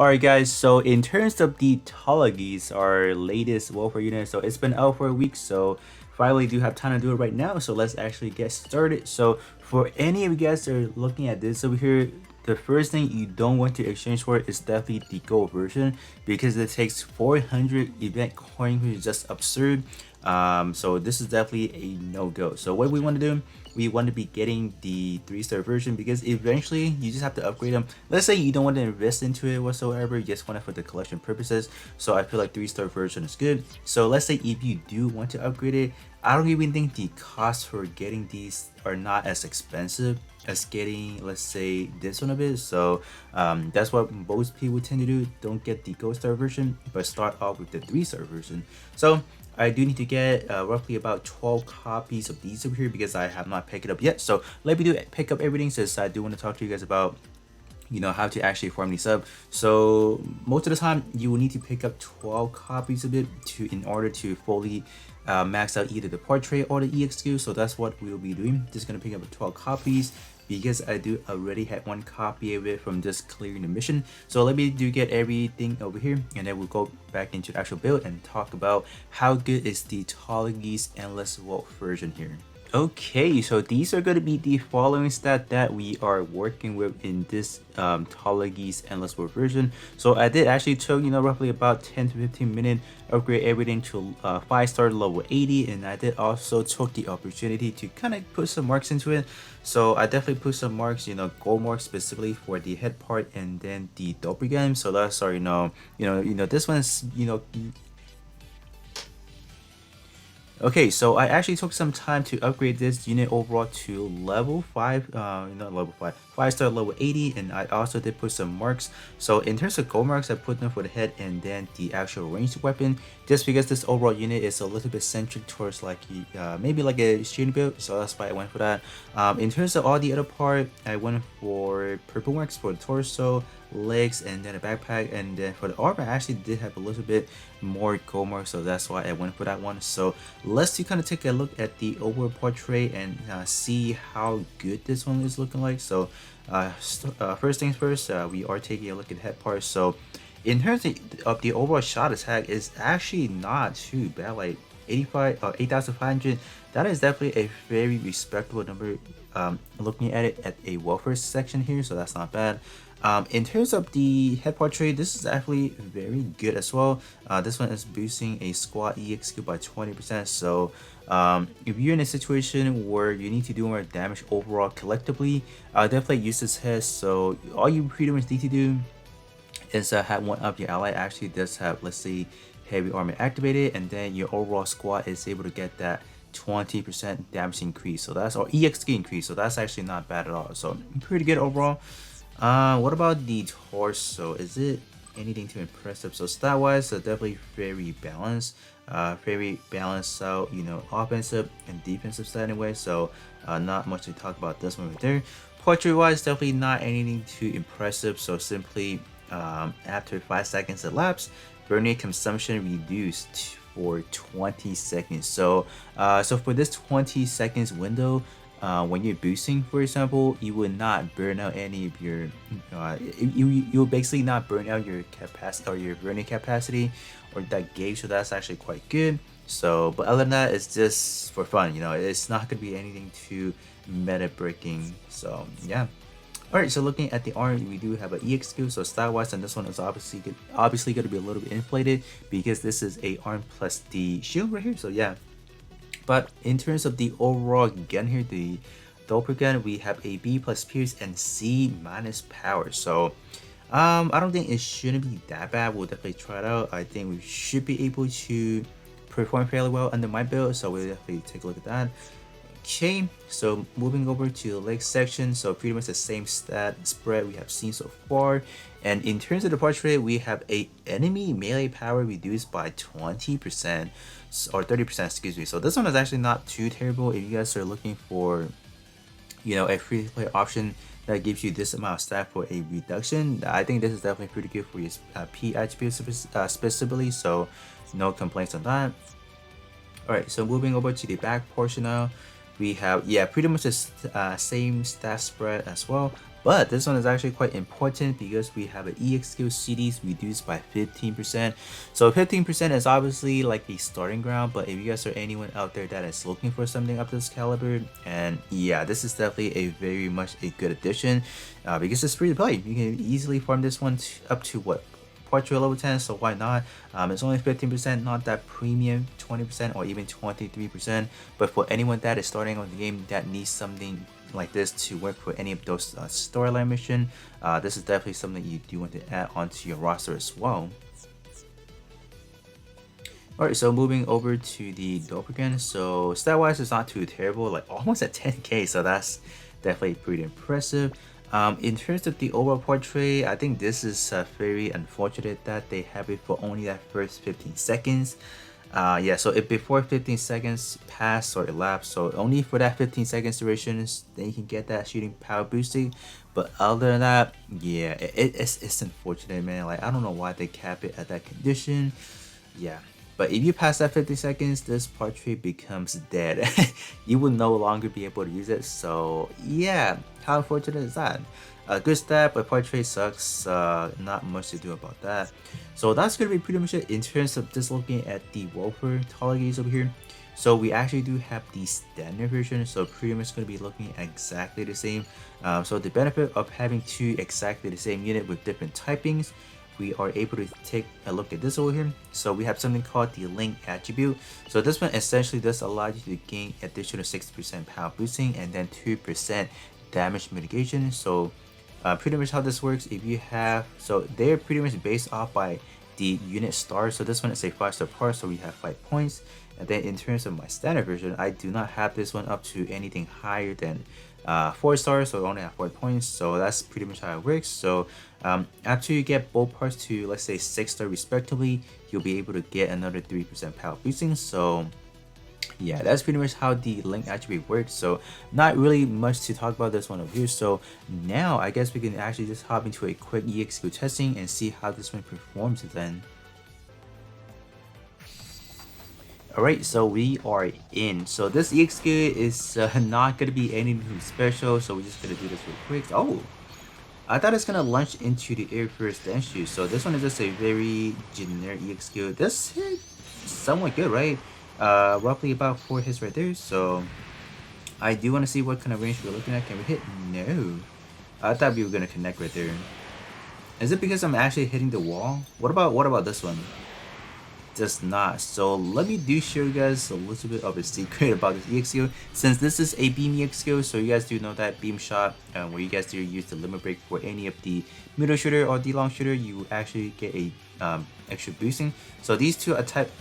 Alright guys, so in terms of the Tallgeese, our latest welfare unit, so it's been out for a week, so finally do have time to do it right now, so let's actually get started. So for any of you guys that are looking at this over here, the first thing you don't want to exchange for is definitely the gold version, because it takes 400 event coins, which is just absurd. So this is definitely a no-go. So what we want to do, we want to be getting the 3-star version, because eventually you just have to upgrade them. Let's say you don't want to invest into it whatsoever, you just want it for the collection purposes. So I feel like 3-star version is good. So let's say if you do want to upgrade it, I don't even think the costs for getting these are not as expensive as getting, let's say, this one of it. So that's what most people tend to do. Don't get the gold star version, but start off with the 3-star version. So I do need to get roughly about 12 copies of these over here, because I have not picked it up yet. So let me pick up everything, since I do want to talk to you guys about how to actually farm these up. So most of the time you will need to pick up 12 copies of it in order to fully max out either the portrait or the EXQ. So that's what we'll be doing. Just gonna pick up 12 copies, because I do already have 1 copy of it from just clearing the mission. So let me get everything over here, and then we'll go back into the actual build and talk about how good is the Tallgeese Endless Waltz version here. Okay, so these are going to be the following stat that we are working with in this Tallgeese Endless World version. So I did actually took roughly about 10 to 15 minutes, upgrade everything to 5-star level 80, and I did also took the opportunity to kind of put some marks into it. So I definitely put some marks, gold marks specifically for the head part, and then the doppelganger. So that's our this one's Okay, so I actually took some time to upgrade this unit overall to level 5, not level 5, 5-star level 80, and I also did put some marks. So in terms of gold marks, I put them for the head and then the actual ranged weapon, just because this overall unit is a little bit centric towards like maybe like a shooting build, so that's why I went for that. In terms of all the other part, I went for purple marks for the torso, legs, and then a backpack, and then for the armor I actually did have a little bit more gold marks, so that's why I went for that one. So let's kind of take a look at the overall portrait and see how good this one is looking like. So first things first, we are taking a look at head parts. So in terms of the overall shot attack, is actually not too bad, like 8,500. That is definitely a very respectable number, looking at it at a welfare section here, so that's not bad. In terms of the head portrait, this is actually very good as well. This one is boosting a squad EXQ by 20%. So if you're in a situation where you need to do more damage overall collectively, definitely use this head. So all you pretty much need to do is have one of your ally actually does have, let's say, heavy armor activated, and then your overall squad is able to get that 20% damage increase. So that's, or EXQ increase. So that's actually not bad at all. So pretty good overall. What about the torso? Is it anything too impressive? So stat wise, definitely very balanced, out, offensive and defensive stat anyway. So not much to talk about this one right there. Portrait wise, definitely not anything too impressive. So simply after 5 seconds elapsed, burning consumption reduced for 20 seconds. So so for this 20 seconds window, when you're boosting, for example, you will not burn out any of your you'll basically not burn out your capacity or your burning capacity or that gauge. So that's actually quite good. So but other than that, it's just for fun, it's not gonna be anything too meta breaking. So yeah. Alright, so looking at the arm, we do have an EXQ, so style wise, and this one is obviously going to be a little bit inflated, because this is a arm plus the shield right here. So yeah. But in terms of the overall gun here, the doppelganger, we have a B plus pierce and C minus power. So I don't think it shouldn't be that bad. We'll definitely try it out. I think we should be able to perform fairly well under my build, so we'll definitely take a look at that. Okay, so moving over to the leg section, so pretty much the same stat spread we have seen so far. And in terms of the portrait, we have a enemy melee power reduced by 20% or 30%, excuse me. So this one is actually not too terrible if you guys are looking for a free to play option that gives you this amount of stat for a reduction. I think this is definitely pretty good for your P attribute specifically, so no complaints on that. Alright, so moving over to the back portion now, we have, pretty much the same stat spread as well, But this one is actually quite important because we have an EX skill CDs reduced by 15%. So 15% is obviously like the starting ground, but if you guys are anyone out there that is looking for something up to this caliber, and yeah, this is definitely a very much a good addition because it's free to play. You can easily farm this one up to what? Portrait level 10, so why not? It's only 15%, not that premium 20% or even 23%, but for anyone that is starting on the game that needs something like this to work for any of those storyline mission, this is definitely something you do want to add onto your roster as well. Alright, so moving over to the Doppelganger, so stat-wise it's not too terrible, like almost at 10k, so that's definitely pretty impressive. In terms of the overall portrait, I think this is very unfortunate that they have it for only that first 15 seconds. Yeah, so if before 15 seconds pass or elapse, so only for that 15 seconds duration, then you can get that shooting power boosting. But other than that, yeah, it's unfortunate, man. Like, I don't know why they cap it at that condition. Yeah. But if you pass that 50 seconds, this portrait becomes dead. You will no longer be able to use it. So yeah, how unfortunate is that? Good stat, but portrait sucks. Not much to do about that. So that's gonna be pretty much it in terms of just looking at the Wolfer Tallgeese over here. So we actually do have the standard version, so pretty much going to be looking exactly the same. So the benefit of having two exactly the same unit with different typings, we are able to take a look at this over here. So we have something called the link attribute. So this one essentially does allow you to gain additional 60% power boosting and then 2% damage mitigation. So pretty much how this works, if you have, so they're pretty much based off by the unit stars. So this one is a 5-star part, so we have 5 points. And then in terms of my standard version, I do not have this one up to anything higher than 4 stars, so I only have 4 points. So that's pretty much how it works. So after you get both parts to, let's say, 6-star respectively, you'll be able to get another 3% power boosting. So yeah, that's pretty much how the link attribute works. So not really much to talk about this one over here. So now I guess we can actually just hop into a quick EXQ testing and see how this one performs then. Alright, so we are in. So this EXQ is not going to be anything special, so we're just going to do this real quick. Oh, I thought it's going to launch into the air first then shoot. So this one is just a very generic EXQ. This hit somewhat good, right? Roughly about 4 hits right there. So I do want to see what kind of range we're looking at. Can we hit? No. I thought we were going to connect right there. Is it because I'm actually hitting the wall? What about this one? Does not. So let me do show you guys a little bit of a secret about this EXQ. Since this is a beam EXQ, so you guys do know that beam shot where you guys do use the limit break for any of the middle shooter or the long shooter, you actually get a extra boosting. So these two are type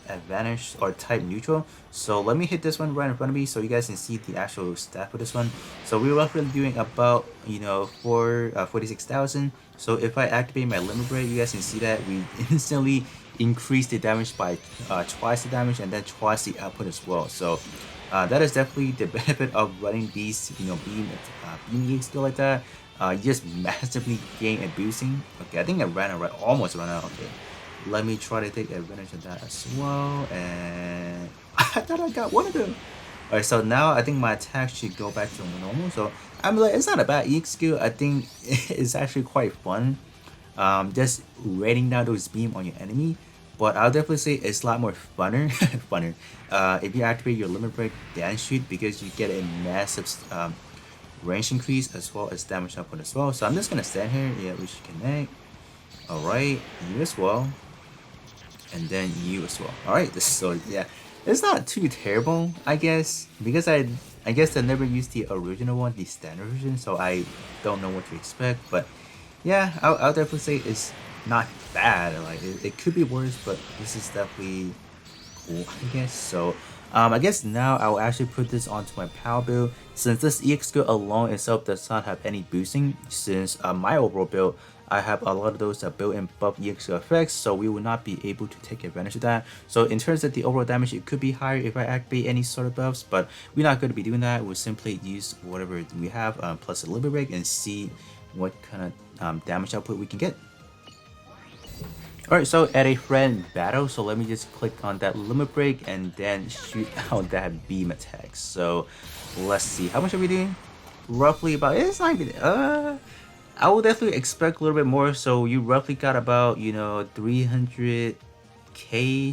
advantage or type neutral. So let me hit this one right in front of me so you guys can see the actual stat for this one. So we're roughly doing about 46,000. So if I activate my limit break, you guys can see that we instantly increase the damage by twice the damage and then twice the output as well. So that is definitely the benefit of running these beam EXQ like that. You just massively gain a boosting. Okay, I think I almost ran out. Okay, let me try to take advantage of that as well, and I thought I got one of them. Alright, so now I think my attack should go back to normal. So I'm like, it's not a bad EXQ. I think it's actually quite fun. Just raining down those beam on your enemy, but I'll definitely say it's a lot more funner if you activate your limit break then shoot, because you get a massive range increase as well as damage output as well. So I'm just gonna stand here. Yeah, we should connect. All right, you as well, and then you as well. All right, so yeah, it's not too terrible, I guess, because I guess I never used the original one, the standard version, so I don't know what to expect. But yeah, I'll definitely say it's not bad. Like it could be worse, but this is definitely cool, I guess. So I guess now I'll actually put this onto my power build, since this EXQ alone itself does not have any boosting. Since my overall build, I have a lot of those built-in buff EXQ effects, so we will not be able to take advantage of that. So in terms of the overall damage, it could be higher if I activate any sort of buffs, but we're not going to be doing that. We'll simply use whatever we have plus a limit break and see what kind of damage output we can get. Alright, so at a friend battle, so let me just click on that limit break and then shoot out that beam attack. So let's see, how much are we doing? roughly about, it's not even, I would definitely expect a little bit more. So you roughly got about, 300k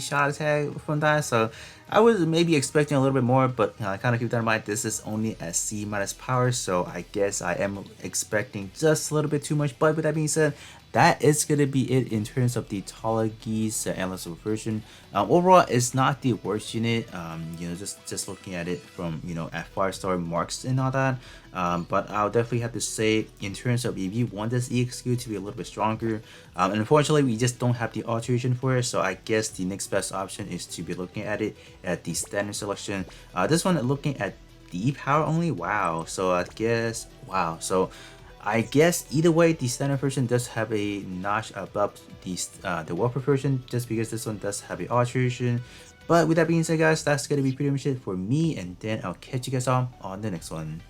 shot attack from that. So I was maybe expecting a little bit more, but I kind of keep that in mind. This is only at C minus power, so I guess I am expecting just a little bit too much. But with that being said, that is gonna be it in terms of the Tallgeese endless version. Overall, it's not the worst unit. Just looking at it from at 5-star marks and all that. But I'll definitely have to say, in terms of if you want this EXQ to be a little bit stronger, and unfortunately we just don't have the alteration for it. So I guess the next best option is to be looking at it at the standard selection. This one looking at the power only. Wow. So I guess wow. So I guess either way, the standard version does have a notch above the Warper version, just because this one does have a alteration. But with that being said, guys, that's gonna be pretty much it for me, and then I'll catch you guys all on the next one.